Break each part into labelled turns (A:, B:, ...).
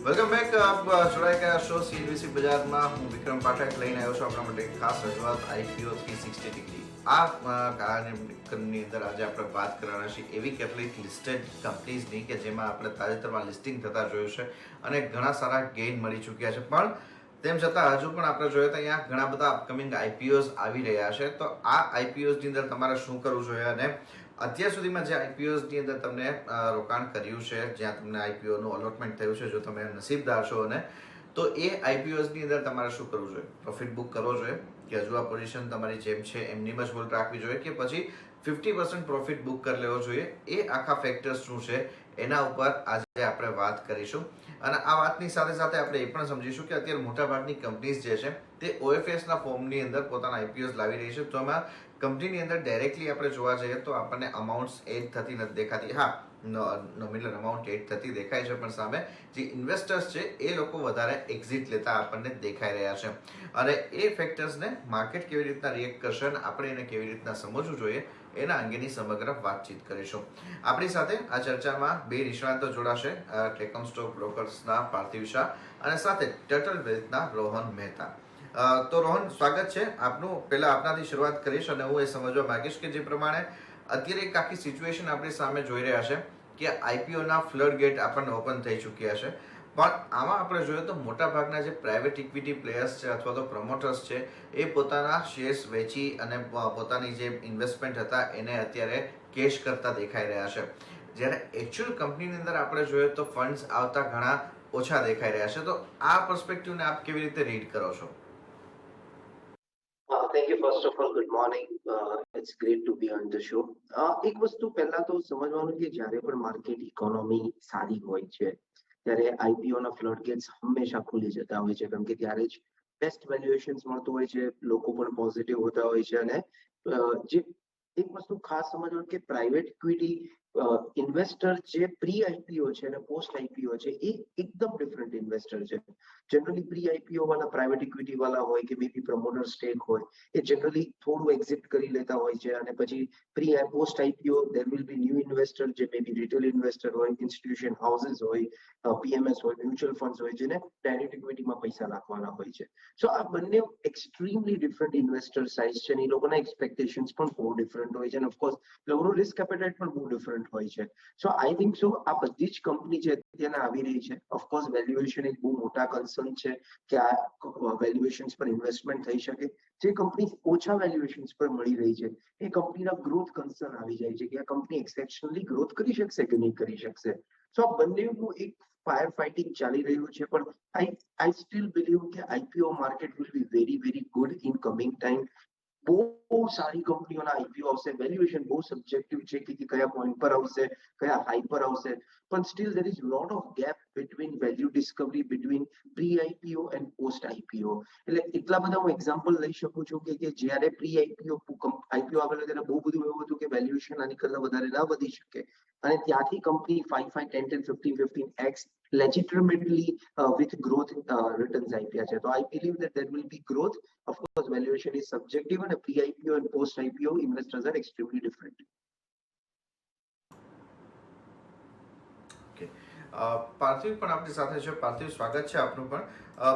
A: Welcome back. આપ જોડાઈ ગયા છો સીએનબીસી બજારમાં. હું વિક્રમ પાઠક લઈને આવ્યો છું આપણા માટે ખાસ રજૂઆત આઈપીઓ 360 ડિગ્રી. આ કાર્યક્રમની અંદર આજે આપણે વાત કરવાના છીએ એવી કેટલીક લિસ્ટેડ કંપનીઝની કે જેમાં આપણે તાજેતરમાં લિસ્ટિંગ થતા જોયું છે અને ઘણા સારા ગેઇન મળી ચૂક્યા છે. પણ તેમ છતાં હજુ પણ આપણે જોઈએ તો અહીંયા ઘણા બધા અપકમિંગ આઈપીઓઝ આવી રહ્યા છે. તો આ આઈપીઓઝની અંદર તમારે શું કરવું જોઈએ અને અત્યાર સુધીમાં જે આઈપીઓઝની અંદર તમને રોકાણ કર્યું છે, જ્યાં તમને આઈપીઓનું અલોટમેન્ટ થયું છે, જો તમે નસીબદાર છો અને તો એ આઈપીઓઝની અંદર તમારે શું કરવું જોઈએ? પ્રોફિટ બુક કરવો જોઈએ કે હજુ આ પોઝિશન તમારી જેમ છે એમની જ હોલ્ડ રાખવી જોઈએ કે પછી 50% પ્રોફિટ બુક કરી લેવો જોઈએ? એ આખા ફેક્ટર્સ શું છે એના ઉપર આજે આપણે વાત કરીશું. અને આ વાતની સાથે સાથે આપણે એ પણ સમજીશું કે અત્યારે મોટાભાગની કંપનીઝ જે છે તે ઓએફએસના ફોર્મની અંદર પોતાના આઈપીઓઝ લાવી રહી છે. તો એમાં કંપનીની અંદર ડાયરેક્ટલી આપણે જોવા જઈએ તો આપણને અમાઉન્ટ્સ એડ થતી નથી દેખાતી. હા, નોમિનલ અમાઉન્ટ એડ થતી દેખાય છે, પણ સામે જે ઇન્વેસ્ટર્સ છે એ લોકો વધારે એક્ઝિટ લેતા આપણને દેખાઈ રહ્યા છે. અને એ ફેક્ટર્સને માર્કેટ કેવી રીતના રિએક્ટ કરશે અને આપણે એને કેવી રીતના સમજવું જોઈએ એના અંગેની સમગ્ર વાતચીત કરીશું. આપણી સાથે આ ચર્ચામાં બે નિષ્ણાતો જોડાશે, ટેકમ સ્ટોક બ્રોકર્સના પાર્થિવ શાહ અને સાથે ટર્ટલ વેલ્થના રોહન મહેતા. તો રોહન, સ્વાગત છે આપનું. પહેલા આપનાથી શરૂઆત કરીશ અને હું એ સમજવા માંગીશ કે જે પ્રમાણે અત્યારે એક આખી સિચ્યુએશન આપણી સામે જોઈ રહ્યા છે કે આઈપીઓના ફ્લડ ગેટ આપણને ઓપન થઈ ચૂક્યા છે. પણ આમાં આપણે જોઈએ તો મોટાભાગના જે પ્રાઇવેટ ઇક્વિટી પ્લેયર્સ છે અથવા તો પ્રમોટર્સ છે એ પોતાના શેર્સ વેચી અને પોતાની જે ઇન્વેસ્ટમેન્ટ હતા એને અત્યારે કેશ કરતા દેખાઈ રહ્યા છે. જ્યારે એકચ્યુઅલ કંપનીની અંદર આપણે જોઈએ તો ફંડ્સ આવતા ઘણા ઓછા દેખાઈ રહ્યા છે. તો આ પર્સપેક્ટિવને આપ કેવી રીતે રીડ કરો છો?
B: Thank you. First of all, good morning. It's great to be on the show. એક વસ્તુ પહેલા તો સમજવાનું કે જ્યારે પણ માર્કેટ ઇકોનોમી સારી હોય છે ત્યારે આઈપીઓ ના ફ્લડ ગેટ્સ હંમેશા ખુલી જતા હોય છે, કેમ કે ત્યારે જ બેસ્ટ વેલ્યુએશન્સ મળતું હોય છે, લોકો પણ પોઝિટિવ હોતા હોય છે. અને જે એક વસ્તુ ખાસ સમજવાનું કે પ્રાઇવેટ ઇક્વિટી ઇન્વેસ્ટર જે પ્રી આઈપીઓ છે અને પોસ્ટ આઈપીઓ છે એ એકદમ ડિફરન્ટ ઇન્વેસ્ટર છે. જનરલી પ્રી આઈપીઓ વાળા પ્રાઇવેટ ઇક્વિટી વાળા હોય કે મે બી પ્રમોટર સ્ટેક હોય, એ જનરલી થોડું એક્ઝિટ કરી લેતા હોય છે અને પછી post IPO there will be new investor જે મે બી રિટેલ ઇન્વેસ્ટર હોય, ઇન્સ્ટિટ્યુશન હાઉસીસ હોય, પીએમએસ હોય, મ્યુચ્યુઅલ ફંડ્સ હોય, જેને ડાયરેક્ટ ઇક્વિટીમાં પૈસા નાખવાના હોય છે. સો આ બંને એક્સ્ટ્રીમલી ડિફરન્ટ ઇન્વેસ્ટર સાઇઝ છે અને એ લોકોના એક્સપેક્ટેશન્સ પણ બહુ ડિફરન્ટ હોય છે અને ઓફકોર્સ લોકોનું રિસ્ક એપેટાઇટ પણ બહુ ડિફરન્ટ હોય છે. સો આઈ થિંક સો આ બધી જ કંપની જે અત્યારે આવી રહી છે, ઓફકોર્સ વેલ્યુએશન એક બહુ મોટા કન્સર્ન છે કે આ વેલ્યુએશન્સ પર ઇન્વેસ્ટમેન્ટ થઈ શકે. જે કંપની ઓછા વેલ્યુએશન્સ પર મળી રહી છે એ કંપનીના ગ્રોથ કન્સર્ન આવી જાય છે કે આ કંપની એક્સેપ્શનલી ગ્રોથ કરી શકશે કે નહીં કરી શકશે. સો આ બંનેનું એક ફાયર ફાઇટિંગ ચાલી રહ્યું છે. પણ આઈ સ્ટીલ બિલીવ કે IPO market will be very very good in coming time. બહુ સારી કંપનીઓના આઈપીઓ આવશે. વેલ્યુએશન બહુ સબ્જેક્ટિવ છે કે કયા પોઈન્ટ પર આવશે, કયા હાઈ પર આવશે, પણ steel there is lot of gap between value Discovery between pre IPO and post IPO. એટલે એટલા બધા હું એક્ઝામ્પલ લઈ શકું છું કે જ્યારે પ્રી આઈપીઓ આવેલો ત્યારે બહુ બધું એવું હતું કે વેલ્યુએશન આની કરતા વધારે ના વધી શકે અને ત્યાંથી company 5, 10, 10, 15x legitimately with growth returns આપ્યા છે. તો I believe that there will be growth. Of course, valuation is subjective and pre-IPO and post-IPO investors are extremely different.
A: પાર્થિવ પણ આપણી સાથે છે. પાર્થિવ, સ્વાગત છે આપનું પણ.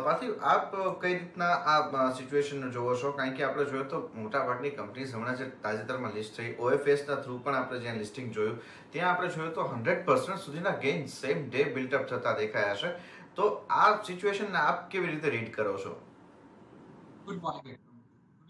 A: પાર્થિવ, આપ કઈ રીતના આ સિચ્યુએશનને જોવો છો? કારણ કે આપણે જોઈએ તો મોટાભાગની કંપનીઝ હમણાં જે તાજેતરમાં લિસ્ટ થઈ ઓએફએસના થ્રુ પણ આપણે જ્યાં લિસ્ટિંગ જોયું ત્યાં આપણે જોયું તો 100% સુધીના ગેઇન સેમ ડે બિલ્ટઅપ થતા દેખાયા છે. તો આ સિચ્યુએશનને આપ કેવી રીતે રીડ કરો છો?
C: Good morning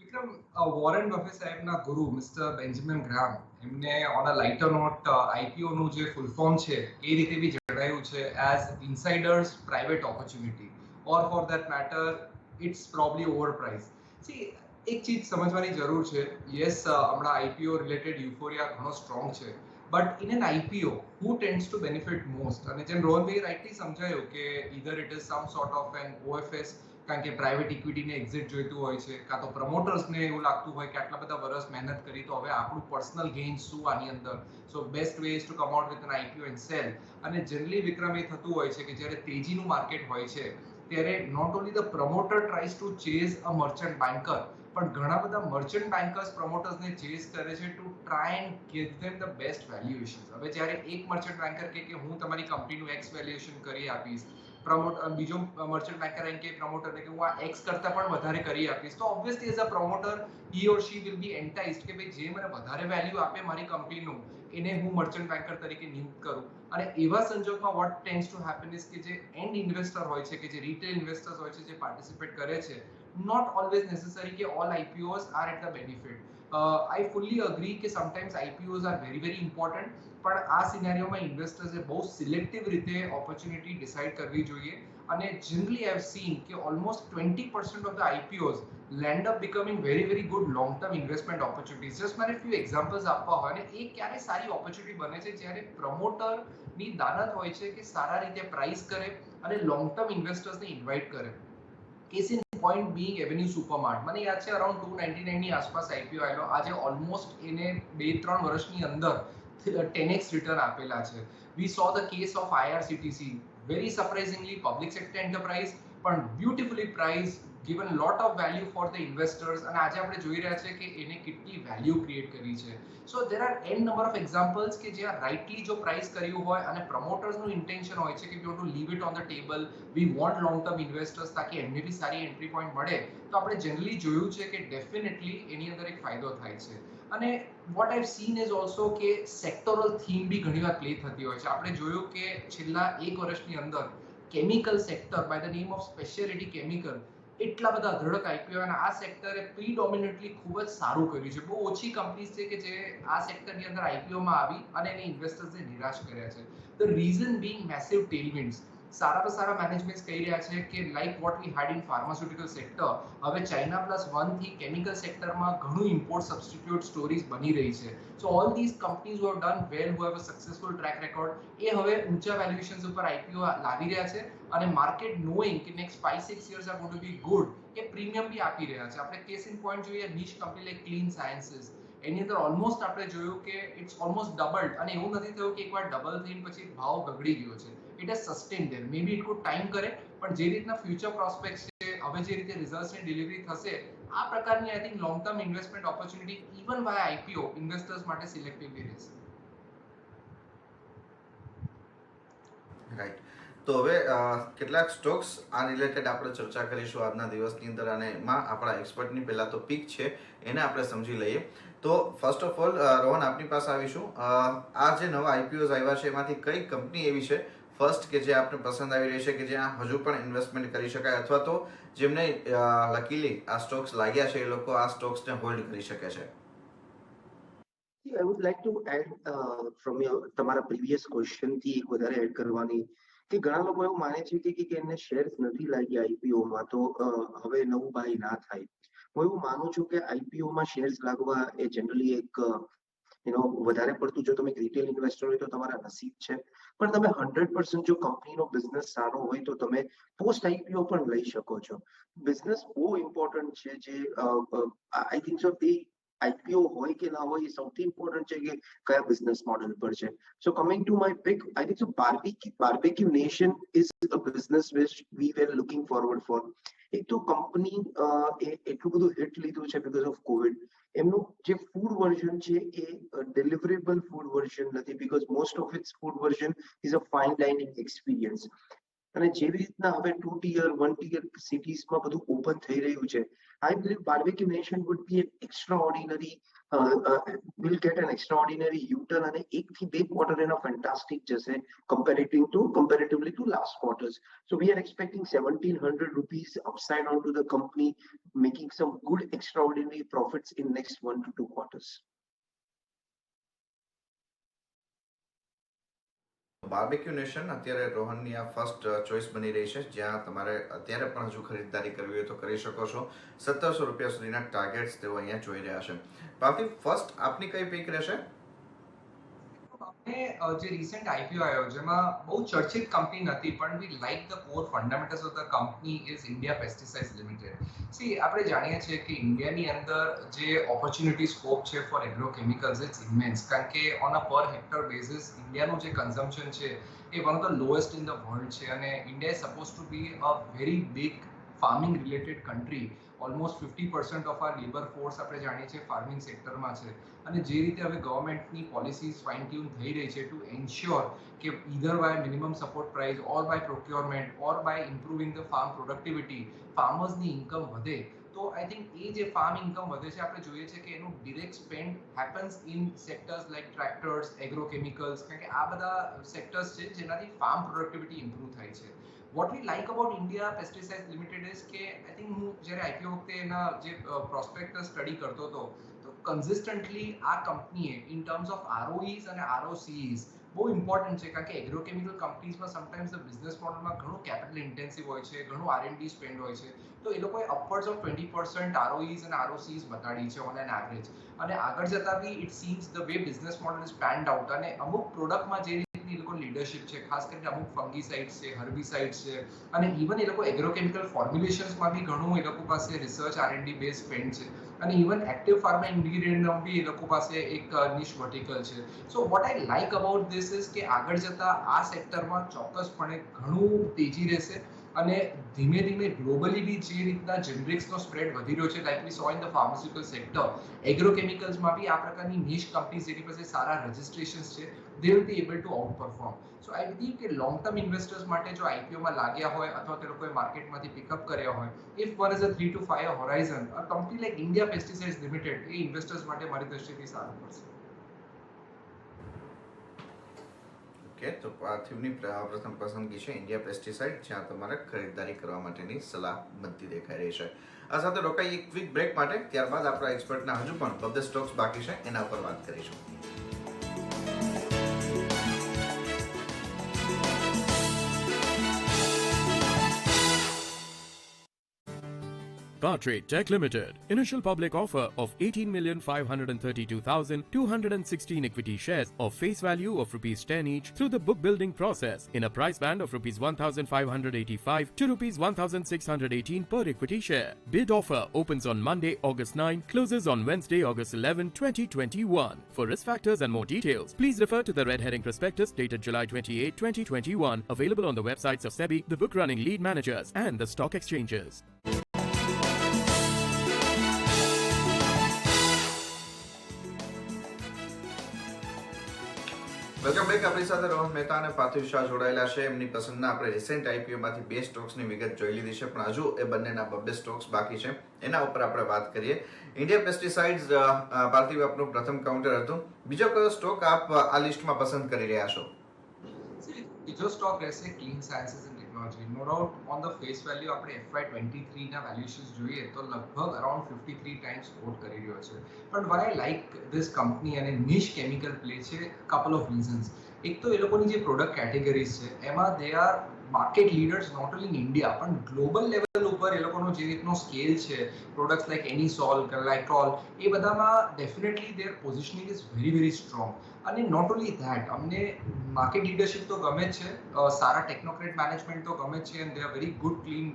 C: Vikram. Warren Buffett સાહેબના ગુરુ મિસ્ટર બેન્જામિન ગ્રાહમ એમને on a lighter note IPO નું જે ફૂલ ફોર્મ છે એ રીતે બી જણાવ્યું છે as insiders private opportunity or for that matter it's probably over price. See, એક ચીજ સમજવાની જરૂર છે. યસ, હમણાં આઈપીઓ રિલેટેડ યુફોરિયા ઘણો સ્ટ્રોંગ છે, but in an IPO who tends to benefit most? અને જેમ રોહનભાઈ રાઇટલી સમજાયું કે either it is some sort of an OFS, કારણ કે પ્રાઇવેટ ઇક્વિટીને એક્ઝિટ જોઈતું હોય છે, કાં તો પ્રમોટર્સને એવું લાગતું હોય કે આટલા બધા વર્ષ મહેનત કરી તો હવે આપણું પર્સનલ ગેઇન શું આની અંદર. So best way is to come out with an IPO and sell. અને જનરલી વિક્રમ એ થતું હોય છે કે જ્યારે તેજીનું માર્કેટ હોય છે ત્યારે not only the promoter tries to chase a merchant banker, પણ ઘણા બધા મર્ચન્ટ બેન્કર્સ પ્રમોટર્સને ચેઝ કરે છે to try and give them the best valuation. હવે જ્યારે એક મર્ચન્ટ બેન્કર કે હું તમારી કંપનીનું એક્સ વેલ્યુએશન કરી આપીશ, બીજો મર્ચન્ટ બેન્કર આવીને કે પ્રમોટરને કે હું આ એક્સ કરતા પણ વધારે કરી આપીશ, તો obviously as a promoter he or she will be enticed કે ભાઈ જે મને વધારે વેલ્યુ આપે મારી કંપનીનું એને હું મર્ચન્ટ બેન્કર તરીકે નિયુક્ત કરું. અને એવા સંજોગમાં what tends to happen is કે જે એન્ડ ઇન્વેસ્ટર હોય છે, કે જે રિટેલ ઇન્વેસ્ટર્સ હોય છે, જે પાર્ટિસિપેટ કરે છે, not always necessary કે all IPOs are at the benefit. I fully agree કે sometimes IPOs are very important, પણ આ સિનેરિયોમાં ઇન્વેસ્ટર્સે બહુ સિલેક્ટિવ રીતે ઓપોર્ચ્યુનિટી ડિસાઇડ કરવી જોઈએ. અને generally I have seen કે almost 20% of the IPOs land up becoming very good long term investment opportunities. Just મને few examples આપવા હોય, અને એ ક્યારે સારી ઓપોર્ચ્યુનિટી બને છે જ્યારે પ્રમોટર ની દાનત હોય છે કે સારા રીતે પ્રાઇસ કરે અને લોંગ ટર્મ ઇન્વેસ્ટર્સને ઇન્વાઇટ કરે. Case in point being Avenue Supermart, મને યાદ છે અરાઉન્ડ 299 ની આસપાસ આઈપીઓ આવેલો, આજે ઓલમોસ્ટ એને 2-3 વર્ષની અંદર 10x રિટર્ન આપેલા છે. We saw the case of IRCTC, very surprisingly public sector enterprise, પણ beautifully priced, given lot of value for the investors, અને આજે આપણે જોઈ રહ્યા છે કે એને કેટલી વેલ્યુ ક્રિએટ કરી છે. સો there are n number of examples કે જ્યાં રાઇટલી જો પ્રાઇસ કર્યું હોય અને પ્રમોટર્સનું ઇન્ટેન્શન હોય છે કે we want to leave it on the table, we want long term investors તાકી એમને બી સારી એન્ટ્રી પોઈન્ટ મળે, તો આપણે જનરલી જોયું છે કે ડેફિનેટલી એની અંદર એક ફાયદો થાય છે. અને what I've seen is also કે સેક્ટોરલ થીમ બી ઘણીવાર પ્લે થતી હોય છે. આપણે જોયું કે છેલ્લા 1 વર્ષની અંદર chemical sector by the name of speciality chemical એટલા બધા અઢળક આઈપીઓ, અને આ સેક્ટરે પ્રીડોમિનેટલી ખૂબ જ સારું કર્યું છે. બહુ ઓછી કંપનીઝ છે કે જે આ સેક્ટરની અંદર આઈપીઓમાં આવી અને એને ઇન્વેસ્ટર્સને નિરાશ કર્યા છે. The reason being massive tailwinds. સારામાં સારા મેનેજમેન્ટ કહી રહ્યા છે કે like what we had in pharmaceutical sector, હવે ચાઇના +1 થી કેમિકલ સેક્ટરમાં ઘણું ઇમ્પોર્ટ સબસ્ટિટ્યુટ સ્ટોરીઝ બની રહી છે. So all these companies who have done well, who have a successful track record, એ હવે ઊંચા વેલ્યુએશન્સ ઉપર આઈપીઓ લાવી રહ્યા છે. અને માર્કેટ નોઈંગ કે next 5-6 years are going to be good, એ પ્રીમિયમ બી આપી રહ્યા છે. આપણે કેસ ઇન પોઈન્ટ જોઈએ niche company like Clean Sciences, એની અંદર ઓલમોસ્ટ આપણે જોયું કે ઇટ્સ ઓલમોસ્ટ ડબલ્ડ, અને એવું નથી થયું કે એકવાર ડબલ થઈને પછી ભાવ બગડી ગયો છે. It has sustained there, may be it could time કરે, પણ જે રીતના ફ્યુચર પ્રોસ્પેક્ટ છે, હવે જે રીતે રિઝલ્ટ્સની ડિલિવરી થશે, આ પ્રકારની I think long term investment opportunity even why IPO investors માટે સિલેક્ટિવલી રહેશે.
A: રાઈટ. તો હવે કેટલાક સ્ટોક્સ આ રિલેટેડ આપણે ચર્ચા કરીશું આજના દિવસની અંદર, અને એમાં આપણા એક્સપર્ટની પહેલા તો પીક છે એને આપણે સમજી લઈએ. તો ફર્સ્ટ ઓફ ઓલ રોહન, આપની પાસે આવીશું. આ જે નવા આઈપીઓઝ આવ્યા છે એમાંથી કઈ કંપની એવી છે ફર્સ્ટ કે જે આપને પસંદ આવી રહી છે, કે જ્યાં હજુ પણ ઇન્વેસ્ટમેન્ટ કરી શકાય, અથવા તો જેમને લકીલી આ સ્ટોક્સ લાગ્યા છે એ લોકો આ સ્ટોક્સને હોલ્ડ કરી શકે છે?
B: I would like to add from your તમારા previous question થી એક વધારે એડ કરવાની કે ઘણા લોકો એવું માને છે કે એમને શેર્સ નથી લાગ્યા આઈપીઓ માં તો હવે નવું બાય ના થાય. હું એવું માનું છું કે આઈપીઓ માં શેર્સ લાગવા એ જનરલી એક વધારે પડતું, જો તમે રિટેલ ઇન્વેસ્ટર હોય તો તમારા નસીબ છે, પણ તમે 100% જો કંપનીનો બિઝનેસ સારો હોય તો તમે પોસ્ટ આઈપીઓ પણ લઈ શકો છો. બિઝનેસ બહુ ઇમ્પોર્ટન્ટ છે. જે આઈ થિંક સો તે આઈપીઓ હોય કે ના હોય એ સૌથી ઇમ્પોર્ટન્ટ છે કે કયા બિઝનેસ મોડેલ પર છે. So coming to my pick, I think so Barbeque Nation is a business which we were looking forward for. એક તો કંપની એ એટલું બધું હિટ લીધું છે બીકોઝ ઓફ કોવિડ. એમનું જે ફૂડ વર્ઝન છે એ ડિલિવરેબલ ફૂડ વર્ઝન નથી, because most of its food version is a fine dining experience. અને જેવી રીતના હવે 2 tier 1 tier સિટીઝમાં બધું ઓપન થઈ રહ્યું છે, I believe Barbecue Nation would be an extraordinary, will get an extraordinary U-turn, and 1 થી 2 quarter in a fantastic જશે comparatively to last quarters. So we are expecting 1,700 rupees upside onto the company, making some good extraordinary profits in next 1 to 2 quarters.
A: Barbecue nation અત્યારે રોહનની આ first choice બની રહી છે, જ્યાં તમારે અત્યારે પણ હજુ ખરીદદારી કરવી હોય તો કરી શકો છો. 1700 રૂપિયા સુધીના ટાર્ગેટ્સ તેઓ અહીંયા જોઈ રહ્યા છે. પાર્થિવ, ફર્સ્ટ આપની કઈ પીક રહેશે?
C: જે રિસેન્ટ આઈપીઓ આવ્યો જેમાં બહુ ચર્ચિત કંપની નથી, પણ વી like the core fundamentals of the company is India pesticides limited. C આપણે જાણીએ છીએ કે ઇન્ડિયાની અંદર જે ઓપોર્ચ્યુનિટી સ્કોપ છે ફોર એગ્રોકેમિકલ્સ ઇટ્સ ઇમેન્સ, કારણ કે ઓન અ પર હેક્ટર બેઝિસ ઇન્ડિયાનું જે કન્ઝમ્પશન છે એ one of the lowest in the world છે, અને India is suppose to be a very big farming related country. Almost 50% of our labour force આપણે જાણીએ છીએ ફાર્મિંગ સેક્ટરમાં છે. અને જે રીતે હવે ગવર્મેન્ટની પોલિસીઝ ફાઇન ટ્યુન થઈ રહી છે ટુ એન્શ્યોર કે either by minimum support price or by procurement or by improving the farm productivity, ફાર્મર્સની ઇન્કમ વધે, તો આઈ થિંક એ જે ફાર્મ ઇન્કમ વધે છે આપણે જોઈએ છે કે એનું direct spend happens in sectors like tractors, agrochemicals, કારણ કે આ બધા સેક્ટર્સ છે જેનાથી ફાર્મ પ્રોડક્ટિવિટી ઇમ્પ્રુવ થાય છે. What we like about India pesticide limited is કે આઈ થિંક હું જ્યારે આઈપીઓ વખતે એના જે પ્રોસ્પેક્ટસ સ્ટડી કરતો હતો તો કન્સિસ્ટન્ટલી આ કંપનીએ ઇન ટર્મ્સ ઓફ આરઓઈઝ અને આરઓસીઈઝ બહુ ઇમ્પોર્ટન્ટ છે, કારણ કે એગ્રોકેમિકલ કંપનીઝમાં સમટાઈમ્સ બિઝનેસ મોડલમાં ઘણું કેપિટલ ઇન્ટેન્સિવ હોય છે, ઘણું R&D સ્પેન્ડ હોય છે, તો એ લોકોએ અપવર્ડ્સ ઓફ 20% આરઓઈઝ અને આરઓસીઈઝ બતાડી છે ઓન એન એવરેજ. અને આગળ જતા બી it seems the way business model is panned out, અને અમુક પ્રોડક્ટમાં જે રીતની એ લોકો લીડરશિપ છે, ખાસ કરીને અમુક ફંગીસાઇડ્સ છે, હર્બીસાઇડ્સ છે, અને ઇવન એ લોકો એગ્રોકેમિકલ ફોર્મ્યુલેશન્સમાં બી ઘણું એ લોકો પાસે રિસર્ચ R&D બેઝ સ્પેન્ડ છે, અને ઇવન એક્ટિવ ફાર્મા ઇન્ગ્રીડિયન્ટમાં બી એ લોકો પાસે એક નિશ વર્ટિકલ છે. So what I like about this is કે આગળ જતા આ સેક્ટરમાં ચોક્કસપણે ઘણું તેજી રહેશે, અને ધીમે ધીમે ગ્લોબલી બી જે રીતના જેનરિક્સનો સ્પ્રેડ વધી રહ્યો છે, like we saw in the pharmaceutical sector, એગ્રોકેમિકલ્સમાં બી આ પ્રકારની નિશ કંપનીઝ જેની પાસે સારા રજિસ્ટ્રેશન્સ છે, they will be able to outperform. So I believe કે લોંગ ટર્મ ઇન્વેસ્ટર્સ માટે જો આઈપીઓમાં લાગ્યા હોય અથવા તે લોકોએ માર્કેટમાંથી પિકઅપ કર્યા હોય, if one is a 3 to 5 Horizon, a company like India pesticides limited A investors માટે મારી દ્રષ્ટિથી સારું પડશે.
A: ઓકે, તો પાર્થિવની પ્રથમ પસંદગી છે ઇન્ડિયા પેસ્ટિસાઇડ, જ્યાં તમારે ખરીદદારી કરવા માટેની સલાહ બનતી દેખાઈ રહી છે. આ સાથે રોકાઈ એક ક્વિક બ્રેક માટે, ત્યારબાદ આપણા એક્સપર્ટના હજુ પણ બબ્બે સ્ટોક્સ બાકી છે એના ઉપર વાત કરીશું.
D: Cartrade Tech Limited. Initial public offer of 18,532,216 equity shares of face value of rupees 10 each through the book building process in a price band of rupees 1,585 to rupees 1,618 per equity share. Bid offer opens on Monday, August 9, closes on Wednesday, August 11, 2021. For risk factors and more details, please refer to the red herring prospectus dated July 28, 2021, available on the websites of SEBI, the book running lead managers, and the stock exchanges.
A: Welcome back. આપણી સાથે રોહન મહેતા અને પાર્થિવ શાહ જોડાયેલા છે. એમની પસંદના આપણે recent આઈપીઓમાંથી 2 સ્ટોક્સની વિગત જોઈ લીધી છે, પણ હજુ એ બંનેના બબ્બે સ્ટોક્સ બાકી છે, એના ઉપર આપણે વાત કરીએ. ઇન્ડિયા પેસ્ટિસાઇડ્સ, પાર્થિવ આપનું પ્રથમ કાઉન્ટર હતું. બીજો કયો સ્ટોક આપ આ લિસ્ટમાં પસંદ કરી રહ્યા છો?
C: બીજો સ્ટોક રહેશે Clean Science and Technology. No doubt on the face value આપણે FY23 ના વેલ્યુએશન્સ જોઈએ તો લગભગ અરાઉન્ડ 53 ટાઈમ્સ કોટ કરી રહ્યો છે. પણ why I like this company અને નિશ કેમિકલ પ્લે છે, કપલ ઓફ રીઝન્સ. એક તો એ લોકોની જે પ્રોડક્ટ કેટેગરીઝ છે એમાં they are market leaders not only in India પણ ગ્લોબલ લેવલ ઉપર એ લોકોનો જે રીતનો સ્કેલ છે, પ્રોડક્ટ્સ લાઈક એનીસોલ, ગલાઇટ્રોલ, એ બધામાં definitely there positioning is very very strong. અને નોટ ઓનલી ધેટ, અમને માર્કેટ લીડરશિપ તો ગમે જ છે, સારા ટેકનોક્રેટ મેનેજમેન્ટ તો ગમે જ છે, and they are very good clean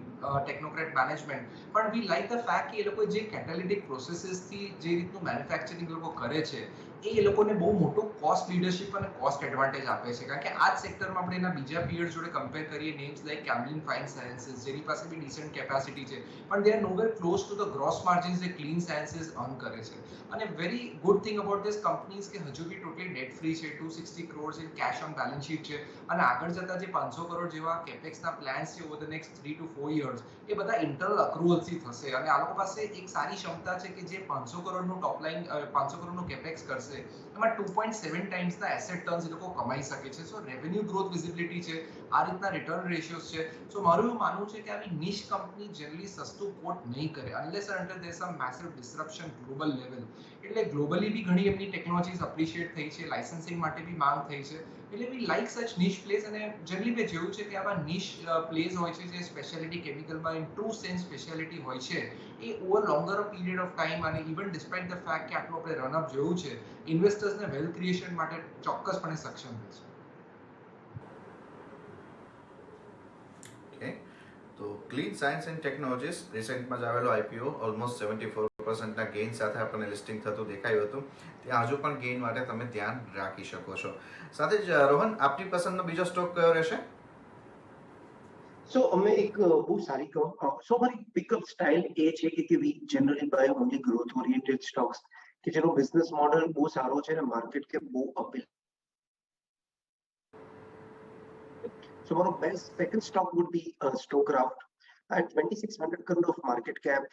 C: technocrat management. પણ વી લાઈક ધ ફેક્ટ કે એ લોકો જે કેટાલિટિક પ્રોસેસીસથી જે રીતનું મેન્યુફેક્ચરિંગ લોકો કરે છે એ લોકોને બહુ મોટો કોસ્ટ લીડરશિપ અને કોસ્ટ એડવાન્ટેજ આપે છે. કારણ કે આ જ સેક્ટરમાં આપણે એના બીજા પીરિયડ જોડે કમ્પેર કરીએ, names like Camlin Fine Sciences, જેની પાસે બી ડિસન્ટ કેપેસિટી છે, પણ they are nowhere close to the gross margins જે ક્લીન સાયન્સીસ અર્ન કરે છે. અને very good thing about this companies કે હજુ બી ટોટલી ડેટ ફ્રી છે, 260 crores in cash on balance sheet છે, અને આગળ જતા જે 500 કરોડ જેવા કેપેક્સના પ્લાન્સ છે over the next 3 to 4 years, એ બધા ઇન્ટરનલ અક્રુઅલ્સથી થશે. અને આ લોકો પાસે એક સારી ક્ષમતા છે કે જે 500 કરોડનું ટોપ લાઇન, 500 કરોડનું કેપેક્સ કરશે એમાં 2.7 ટાઈમ્સના એસેટ ટર્ન્સ એ લોકો કમાઈ શકે છે. સો રેવન્યુ ગ્રોથ વિઝિબિલિટી છે, આ રીતના રિટર્ન રેશિયોઝ છે. સો મારું એવું માનવું છે કે આવી નિશ કંપની જનરલી સસ્તું કોટ નહીં કરે અનલેસ અન્ટિલ દેર સમ મેસિવ ડિસરપ્શન ગ્લોબલ લેવલ. એટલે ગ્લોબલી બી ઘણી એમની ટેકનોલોજીસ અપ્રિશિએટ થઈ છે, લાઇસન્સિંગ માટે બી માંગ થઈ છે. એટલે વી લાઈક સચ નિશ પ્લેસ. અને જનરલી મેં જોયું છે કે આવા નિશ પ્લેસ હોય છે જે સ્પેશિયાલિટી કેમિકલમાં ઇન ટ્રુ સેન્સ સ્પેશિયાલિટી હોય છે, એ over longer period of time અને ઇવન ડિસ્પાઇટ ધ ફેક્ટ કે આટલું આપણે રનઅપ જોયું છે, ઇન્વેસ્ટર્સને વેલ્થ ક્રિએશન માટે ચોક્કસપણે સક્ષમ રહે છે.
A: ઓકે, તો ક્લીન સાયન્સ એન્ડ ટેકનોલોજીસ રિસેન્ટમાં જ આવેલો આઈપીઓ ઓલમોસ્ટ 74% ના ગેઇન સાથે આપણને લિસ્ટિંગ થતું દેખાયું હતું. ત્યાં હજુ પણ ગેઇન માટે તમે ધ્યાન રાખી શકો છો. સાથે જ રોહન, આપની પસંદનો બીજો સ્ટોક કયો રહેશે?
B: સો અમે એક બહુ સારી સો અમારી પિકઅપ સ્ટાઇલ એ છે કે we generally buy only growth oriented stocks કે જેનો બિઝનેસ મોડેલ બહુ સારો છે અને માર્કેટ કેપ બહુ appeal. So one of best second stock would be Stockraft at 2600 crore of market cap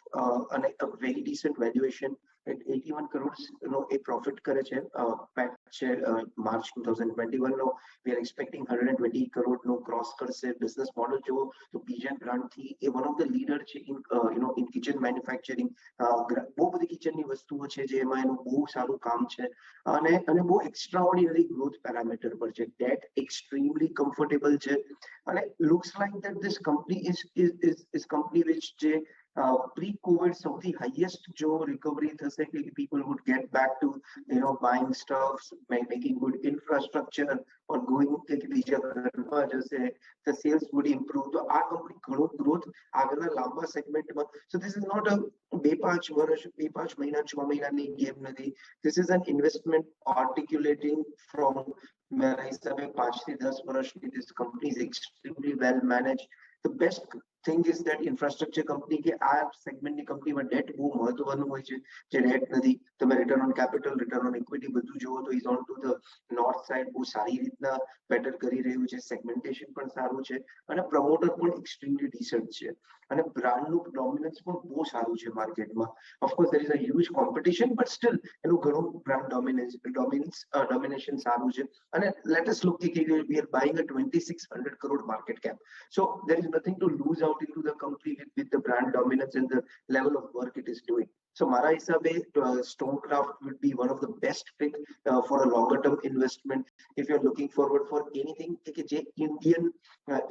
B: and a very decent valuation at 81 crores a profit કરે છે PAT છે March 2021 નો we are expecting 120 crore નો cross કરશે. Business model જો તો Pigeon brand થી એ વન ઓફ ધ લીડર છે ઇન કિચન મેન્યુફેક્ચરિંગ. બહુ બધી કિચનની વસ્તુઓ છે જેમાં એનું બહુ સારું કામ છે અને બહુ એક્સ્ટ્રાઓર્ડિનરી ગ્રોથ પેરામીટર પર છે. ડેટ એક્સ્ટ્રીમલી કમ્ફર્ટેબલ છે અને looks like that this company is company which જે pre-COVID સૌથી હાઈએસ્ટ જો રિકવરી થશે કે people would get back to buying stuff, making good infrastructure or going કે બીજા ઘરમાં જશે, the sales would improve. તો આ કંપની ઘણો ગ્રોથ આગળના લાંબા સેગમેન્ટમાં. So this is not a 2-5 વર્ષ 2-5 મહિના 6 મહિનાની ગેમ નથી. This is an investment articulating from મારા હિસાબે 5 થી 10 વર્ષની. This company is extremely well managed. The best thing is that infrastructure company કે આ સેગમેન્ટની કંપનીમાં ડેટ બહુ મહત્વનું હોય છે જે ડેટ નથી. તમે return on capital return on equity બધું જુઓ તો is on to the north side બહુ સારી રીતના બેટર કરી રહ્યું છે. સેગમેન્ટેશન પણ સારું છે અને પ્રમોટર પણ એક્સ્ટ્રીમલી ડિસન્ટ છે અને બ્રાન્ડનું ડોમિનન્સ પણ બહુ સારું છે માર્કેટમાં. Of course there is a huge competition but still એનું ઘણું બ્રાન્ડ ડોમિનેશન સારું છે. અને લેટ અસ લુક કે we are buying a 2600 crore market cap. So there is nothing to lose out into the company with the brand dominance and the level of work it is doing. So મારા હિસાબે Stonecraft would be one of the best pick for a longer term investment if you're looking forward for anything કે જે Indian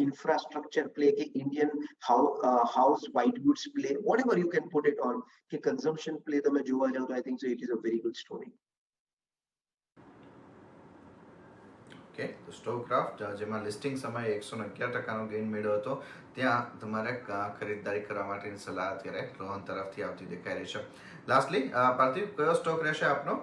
B: infrastructure play કે Indian house white goods play, whatever you can put it on કે consumption play તમે જોવા જાવ તો I think so it is a very good story.
A: Okay, તો સ્ટોકક્રાફ્ટ જેમાં લિસ્ટિંગ સમયે 111% ગેઇન મેળવ્યો હતો ત્યાં તમારે ખરીદદારી કરવા માટેની સલાહ અત્યારે રોહન તરફથી આવતી દેખાઈ રહી છે. લાસ્ટલી પાર્થિવ, કયો સ્ટોક રહેશે આપનો?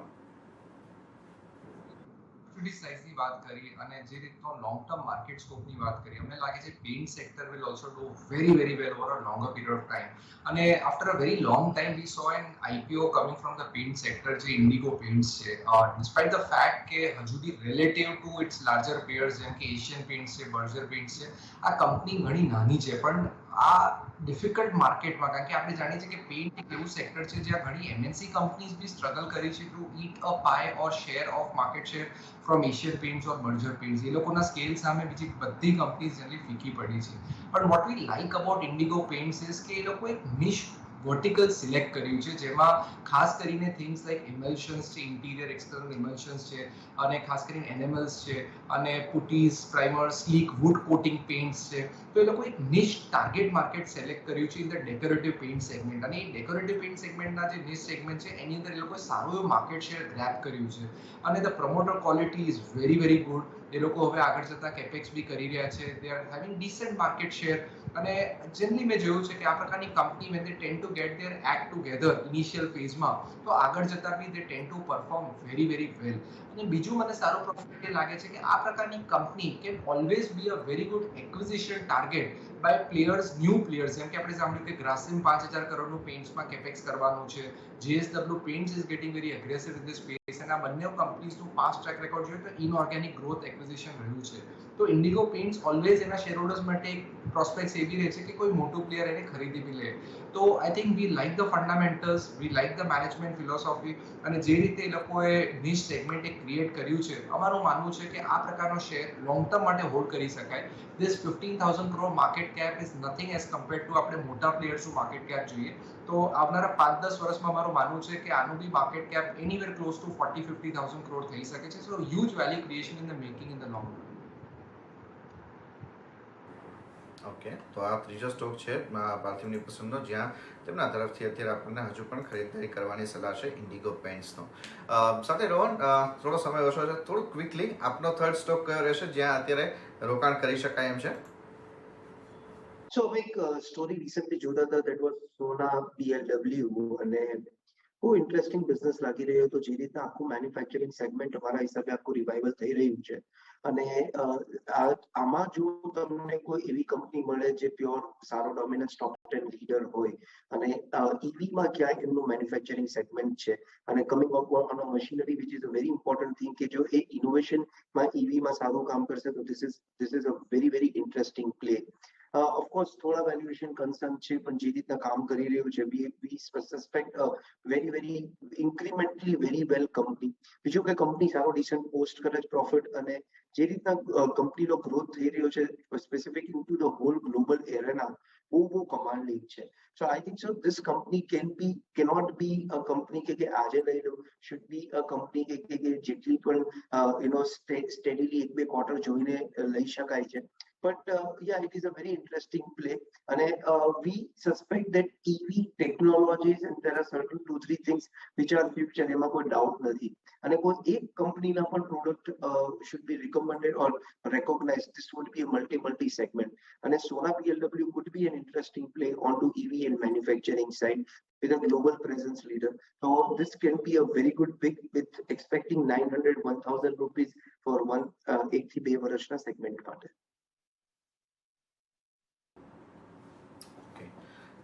C: સાઇઝની વાત કરી અને જે રીતનો લોંગ ટર્મ માર્કેટ સ્કોપની વાત કરી, અમને લાગે છે paint sector will also do very very well over a longer period of time. અને after a very long time we saw an IPO coming from the paint sector જે Indigo Paints છે. Despite the fact કે હજુ બી relative to its larger peers જેમ કે Asian Paints છે, Berger Paints છે, આ કંપની ઘણી નાની છે પણ આ ડિફિકલ્ટ માર્કેટમાં, કારણ કે આપણે જાણીએ છીએ કે પેઇન્ટ એક એવું સેક્ટર છે જ્યાં ઘણી એમએનસી કંપનીઝ બી સ્ટ્રગલ કરી છે to eat a pie or share of market share from Asian Paints or Berger Paints. એ લોકોના સ્કેલ સામે બીજી બધી કંપનીઝ જનરલી ફીકી પડી છે. પણ what we like about Indigo paints is કે એ લોકો એક નિશ વર્ટિકલ સિલેક્ટ કર્યું છે જેમાં ખાસ કરીને થિંગ્સ લાઈક ઇમલ્શન્સ છે, ઇન્ટિરિયર એક્સટર્નલ ઇમલ્શન્સ છે અને ખાસ કરીને એનિમલ્સ છે અને putties, primer, sleek wood coating paints છે. તો એ લોકો એક નિશ ટાર્ગેટ માર્કેટ સિલેક્ટ કર્યું છે in the decorative paint segment. અને એ ડેકોરેટિવ પેઇન્ટ સેગમેન્ટના જે નિશ સેગમેન્ટ છે એની અંદર એ લોકોએ સારું એવું માર્કેટ શેર ગ્રેબ કર્યું છે અને the promoter quality is very very good. એ લોકો હવે આગળ જતા કેપેક્સ બી કરી રહ્યા છે. They are having decent market share અને જનરલી મેં જોયું છે કે આ પ્રકારની company when they tend to get their act together initial ફેઝમાં તો આગળ જતા બી they tend to perform very very well. અને બીજું મને સારું પ્રોફિટ એ લાગે છે કે આ પ્રકારની company can always be a very good acquisition target by players, new players. જેમ કે આપણે સાંભળ્યું કે ગ્રાસિમ 5000 કરોડનું પેઇન્ટ્સમાં કેપેક્સ કરવાનું છે, JSW Paints is getting very aggressive in this space અને આ બંને કંપનીઝનું પાસ્ટ ટ્રેક રેકોર્ડ જોઈએ તો ઇનઓર્ગેનિક ગ્રોથ એક્વિઝિશન રહ્યું છે. તો ઇન્ડિગો પેઇન્ટ્સ ઓલવેઝ એના શેર હોલ્ડર્સ માટે એક પ્રોસ્પેક્ટ્સ એવી રહે છે કે કોઈ મોટું પ્લેયર એને ખરીદી બી લે. તો I think we like the fundamentals, we like the management philosophy અને જે રીતે એ લોકોએ નિશ સેગમેન્ટ એક ક્રિએટ કર્યું છે, અમારું માનવું છે કે આ પ્રકારનો શેર લોંગ ટર્મ માટે હોલ્ડ કરી શકાય. This 15,000 crore market cap is nothing as compared to આપણે મોટા પ્લેયર્સનું માર્કેટ કેપ જોઈએ તો આવનારા 5-10 વર્ષમાં મારું માનવું છે કે આનું બી market cap anywhere close to 40-50,000 crore થઈ શકે છે. So huge value creation in the making in the long term.
A: Okay, તો આ ત્રીજો સ્ટોક છે પાર્થિવની પસંદનો જ્યાં તેમના તરફથી અત્યારે આપણને હજુ પણ ખરીદદારી કરવાની સલાહ છે ઇન્ડિગો પેઇન્ટ્સનો. સાથે રોહન, થોડો સમય ઓછો છે, થોડું ક્વિકલી આપનો થર્ડ સ્ટોક કયો રહેશે જ્યાં અત્યારે રોકાણ કરી શકાય એમ છે?
B: સો અમે એક સ્ટોરી રિસન્ટલી જોતા હતા દેટ વોઝ સોના PLW અને બહુ ઇન્ટરેસ્ટિંગ બિઝનેસ લાગી રહ્યો હતો. જે રીતના આખું મેન્યુફેક્ચરિંગ સેગમેન્ટ અમારા હિસાબે આખું રિવાઇવલ થઈ રહ્યું છે અને આમાં જો તમને કોઈ એવી કંપની મળે જે પ્યોર સારો ડોમિનન્ટ ટોપ 10 લીડર હોય અને ઈવીમાં ક્યાંય એમનું મેન્યુફેક્ચરિંગ સેગમેન્ટ છે અને coming on machinery which is a very important thing કે જો એ ઇનોવેશનમાં ઈવીમાં સારું કામ કરશે તો this is a very interesting play. Of course થોડા વેલ્યુએશન કન્સર્ન છે પણ જે રીતના કામ કરી રહ્યું છે we suspect very incrementally very well company. બીજું કે કંપની સારો ડિસન્ટ પોસ્ટ કરે છે પ્રોફિટ અને જે રીતના કંપનીનો ગ્રોથ થઈ રહ્યો છે specific into the whole global arena બહુ કમાન્ડિંગ છે. So I think so this company cannot be a company કે આજે લઈ લો, should be a company કે જેટલી પણ steadily એક બે ક્વાર્ટર જોઈને લઈ શકાય છે. But yeah, it is a very interesting play. And we suspect that EV technologies and there are certain 2-3 things which are future. એમાં કોઈ ડાઉટ નથી. અને કોઈ એક કંપનીના પણ product should be recommended or recognized. This would be a multi segment. And Sona BLW could be an interesting play onto EV and manufacturing side with a global presence leader. So this can be a very good pick with expecting 900-1000 rupees for one 1 વર્ષના segment માટે.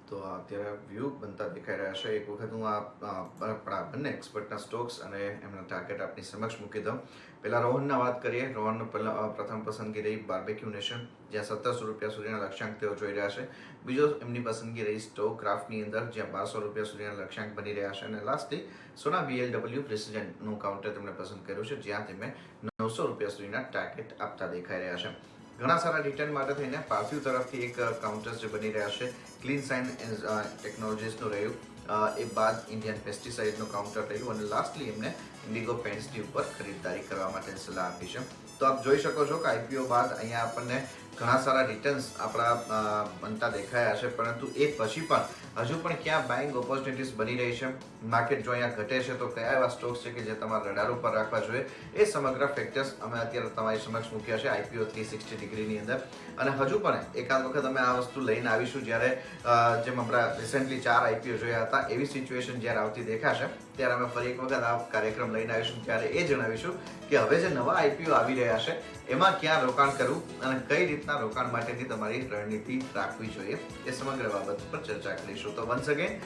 A: તો અત્યારે view બનતા દેખાઈ રહ્યા છે. એક વખત હું આપણા બંને એક્સપર્ટના સ્ટોક્સ અને એમના ટાર્ગેટ આપની સમક્ષ મૂકી દઉં. પહેલાં રોહનના વાત કરીએ. રોહનનો પ્રથમ પસંદગી રહી બાર્બેક્યુ નેશન, જ્યાં 1700 રૂપિયા સુધીના લક્ષ્યાંક તેઓ જોઈ રહ્યા છે. બીજો એમની પસંદગી રહી સ્ટોક ક્રાફ્ટની અંદર, જ્યાં 1200 રૂપિયા સુધીના લક્ષ્યાંક બની રહ્યા છે. અને લાસ્ટલી સોના BLW પ્રેસિડેન્ટનું કાઉન્ટર તેમણે પસંદ કર્યું છે, જ્યાં તેમને 900 રૂપિયા સુધીના ટાર્ગેટ આપતા દેખાઈ રહ્યા છે. ઘણા સારા રિટર્ન માટે થઈને પાર્થિવ તરફથી એક કાઉન્ટર્સ જે બની રહ્યા છે ક્લીન સાઇન ટેકનોલોજીસનું રહ્યું, એ બાદ ઇન્ડિયન પેસ્ટિસાઇડનું કાઉન્ટર રહ્યું અને લાસ્ટલી એમને ઇન્ડિગો પેન્ટ્સની ઉપર ખરીદદારી કરવા માટે સલાહ આપી છે. તો આપ જોઈ શકો છો કે IPO બાદ અહીંયા આપણને ઘણા સારા રિટર્ન્સ આપણા બનતા દેખાયા છે, પરંતુ એ પછી પણ હજુ પણ ક્યાં બાઇંગ ઓપોર્ચ્યુનિટીઝ બની રહી છે, માર્કેટ જો અહીંયા ઘટે છે તો કયા એવા સ્ટોક્સ છે કે જે તમારા રડાર ઉપર રાખવા જોઈએ, એ સમગ્ર ફેક્ટર્સ અમે અત્યારે તમારી સમક્ષ મૂક્યા છે IPO 360 ડિગ્રીની અંદર. અને હજુ પણ એકાદ વખત અમે આ વસ્તુ લઈને આવીશું જ્યારે જેમ આપણે રિસેન્ટલી 4 IPO જોયા હતા એવી સિચ્યુએશન જ્યારે આવતી દેખાશે ત્યારે અમે ફરી એક વખત આ કાર્યક્રમ લઈને આવીશું, ત્યારે એ જણાવીશું કે હવે જે નવા IPO આવી રહ્યા છે એમાં ક્યાં રોકાણ કરવું અને કઈ રીતના રોકાણ માટેની તમારી રણનીતિ રાખવી જોઈએ, એ સમગ્ર બાબત પર ચર્ચા કરીશું. તો વન્સ અગેન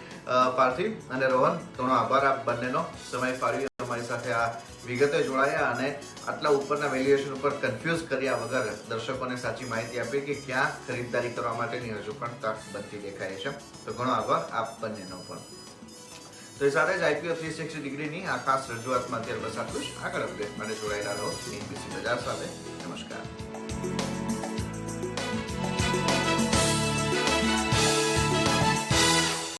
A: પાર્થિવ અને રોહન, ઘણો આભાર આપ બંનેનો સમય ફાળવી અમારી સાથે આ વિગતે જોડાયા અને આટલા ઉપરના વેલ્યુએશન ઉપર કન્ફ્યુઝ કર્યા વગર દર્શકોને સાચી માહિતી આપી કે ક્યાં ખરીદદારી કરવા માટેની હજુ પણ તક બનતી દેખાય છે. તો ઘણો આભાર આપ બંનેનો પણ. તો એ સાથે જ IPO 360 ડિગ્રીની આ ખાસ રજૂઆતમાં અત્યારે બસ આટલું જ. આગળ અપડેટ માટે જોડાયેલા રહો NBC બજાર સાથે. નમસ્કાર.